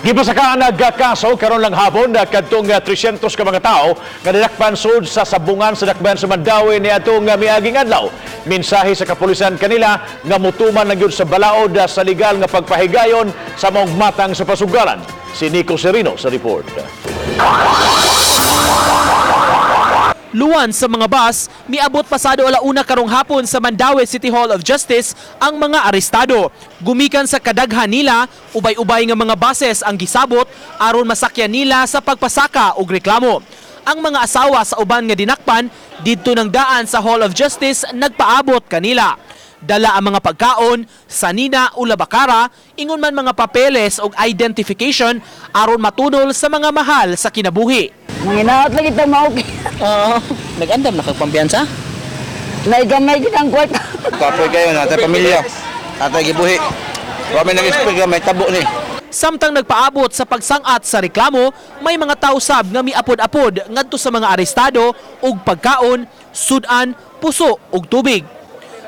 Gipasaka nagkaso karon lang hapon na kadtong 300 ka mga tao nga nadakpan sud sa sabungan sa dakbayan sa Mandawi niadtong miaging adlaw. Mensahe sa kapulisan kanila nga mutuman na gyud sa balaod sa legal nga pagpahigayon sa maong matang sa pasugaran. Si Nico Serino sa report. Luwan sa mga bus, miabot pasado alauna karong hapon sa Mandawi City Hall of Justice ang mga arestado. Gumikan sa kadaghan nila, ubay-ubay nga mga buses ang gisabot aron masakyan nila sa pagpasaka og reklamo. Ang mga asawa sa uban nga dinakpan didto nang daan sa Hall of Justice nagpaabot kanila. Dala ang mga pagkaon, sanina o labakara, ingon man mga papeles o identification aron matunol sa mga mahal sa kinabuhi. Manginaot lagi ito mauki. Oo, nag-andam na kagpambiyansa? Naigamay kitang kwarta. Kapoy kayo na, tayo pamilya. Tatay gibuhi. Kami nag-speak may tabo ni. Samtang nagpaabot sa pagsangat sa reklamo, may mga tausab nga miapod-apod ngadto sa mga arestado ug pagkaon, sudan, puso ug tubig.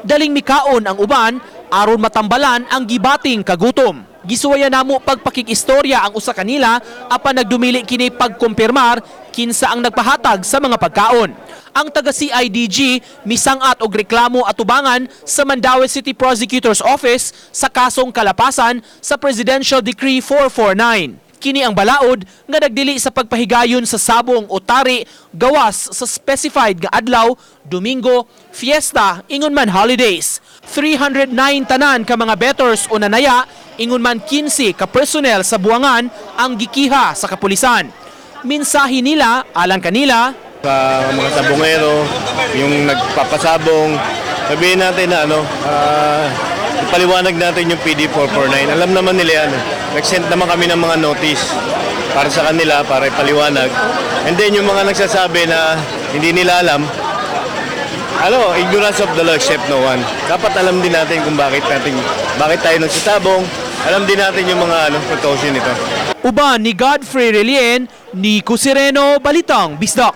Daling mikaon ang uban aron matambalan ang gibating kagutom. Gisuwaya namo pagpakikistorya ang usa kanila apan nagdumili kini pagkumpirmar kinsa ang nagpahatag sa mga pagkaon. Ang taga CIDG misangat og reklamo atubangan sa Mandawi City Prosecutor's Office sa kasong kalapasan sa Presidential Decree 449. Kini ang balaod nga nagdili sa pagpahigayon sa sabong o tari gawas sa specified nga adlaw, Domingo, fiesta, ingon man holidays. 309 tanan ka mga bettors o nanaya, ingon man 15 ka personnel sa buwangan ang gikiha sa kapulisan. Mensahe nila alang kanila sa mga sabongero, yung nagpapasabong, sabihin natin na ipaliwanag natin yung PD 449. Alam naman nila yan. Nag-send naman kami ng mga notice para sa kanila, para ipaliwanag. And then yung mga nagsasabi na hindi nila alam, ignorance of the law except no one. Dapat alam din natin kung bakit tayo nagsasabong. Alam din natin yung mga precaution nito. uban ni Godfrey Relien, Nico Sereno, Balitang Bisdak.